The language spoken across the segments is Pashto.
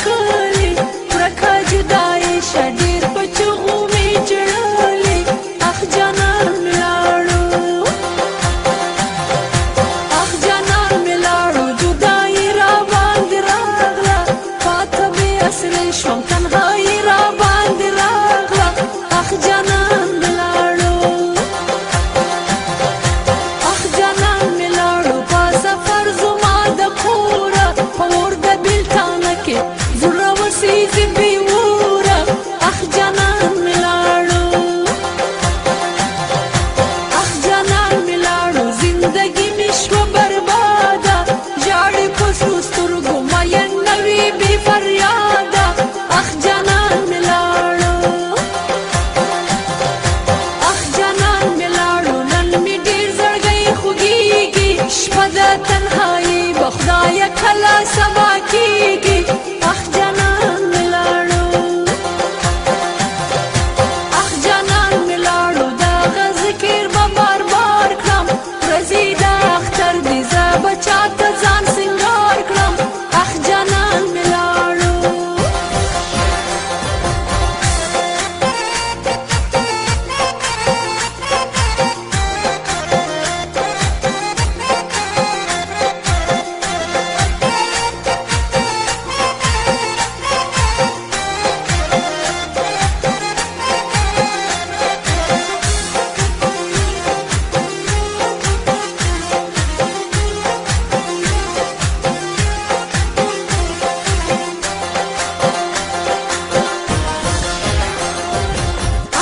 کلی ورکه جدایي شه ډېر په چغو مې ژړلې اخ جانان مې لاړو اخ جانان مې لاړو جدایي را باندې راغله پاته بې اصلې شوم تنهایي را باندې راغله اخ جانان مې لاړو اخ جانان مې لاړو په سفر زما د کوره په اور د بېلتانه کې زړه وسېږي بې اوره اخ جانان مې لاړو اخ جانان مې لاړو زندګي مې شوه برباده ژاړې په سرو سترګو مین نه وي بې فریاده اخ جانان مې لاړو اخ جانان مې لاړو نن مې ډېر زړګی خوږېږي شپه د تنهایي به خدایه کله سبا کېږي اخ جانان مې لاړو اخ جانان مې لاړو دغه ذکر به بار بار کړم ورځې د اختر دي زه به چاته ځان سینګار کړم اخ جانان مې لاړو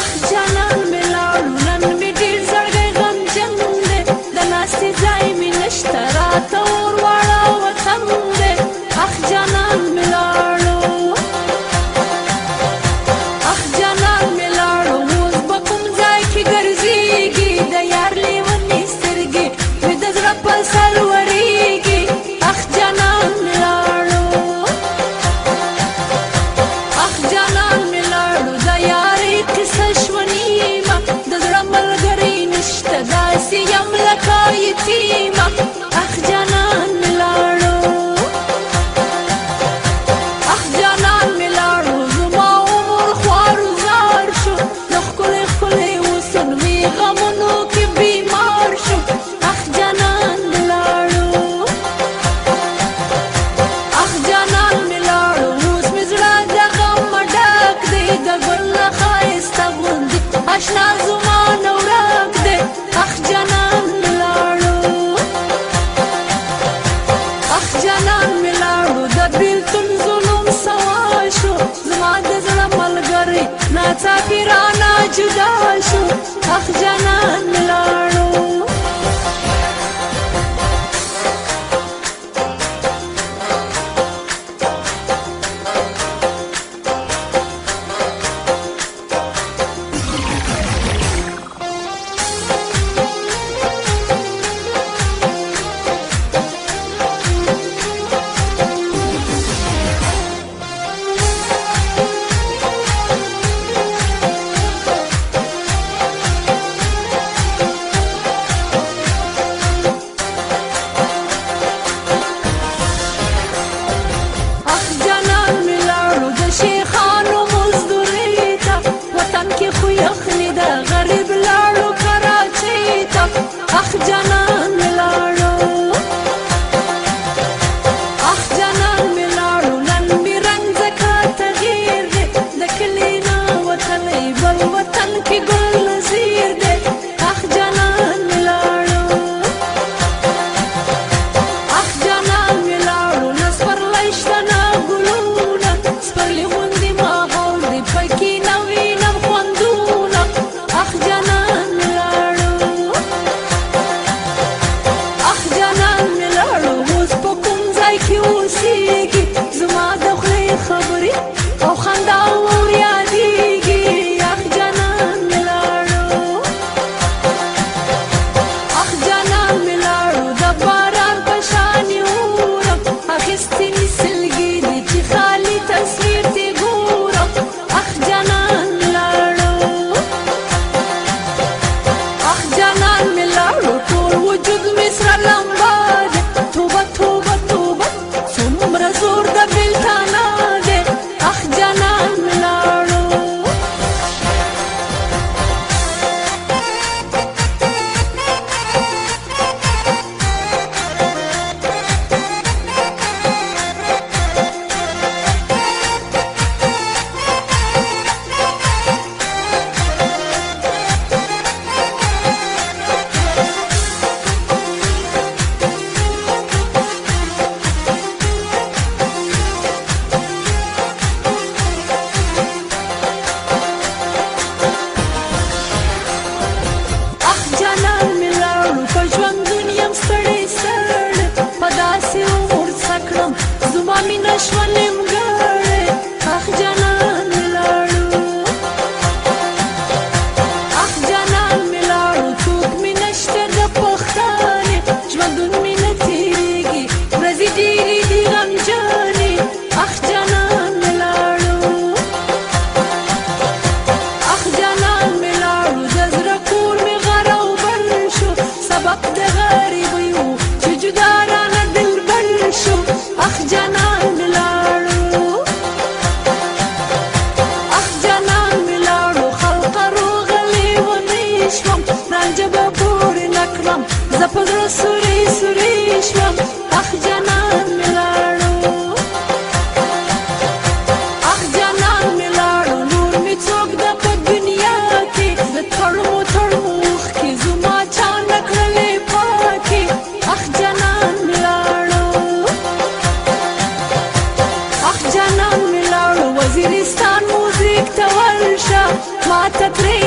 اخ جانان مې لاړو نن مې ډېر زړګی غمجن دی د ناستې ځای مې نشته راته اور واړه وطن دی اخ جانان مې لاړو اخ جانان مې لاړو اوس به کوم ځای کې ګرځېږي د یار لیونې سترګې مې د زړه په سر ورېږي اخ جانان مې لاړو اخ جانان مې لاړو د یارۍ قصه شوه نیمه د زړه ملګری نشته داسې یم لکه یتیمه اخ جانان مې لاړو اخ جانان مې لاړو زما عمر خوارو زار شو د ښکلې ښکلې حسن مې غمونو کې بیمار شو اخ جانان مې لاړو اخ جانان مې لاړو اوس مې زړه د غمه ډک دی د ګل نه ښایسته غوندې اشنا زما نه ورک دی اخ جانان مې لاړو اخ جانان مې لاړو د بېلتون ظلم سوا شو زما د زړه ملګری ناڅاپي رانه جدا شو اخ جانان مې لاړو وزیرستان موزیک ته ورشه ما ته ترې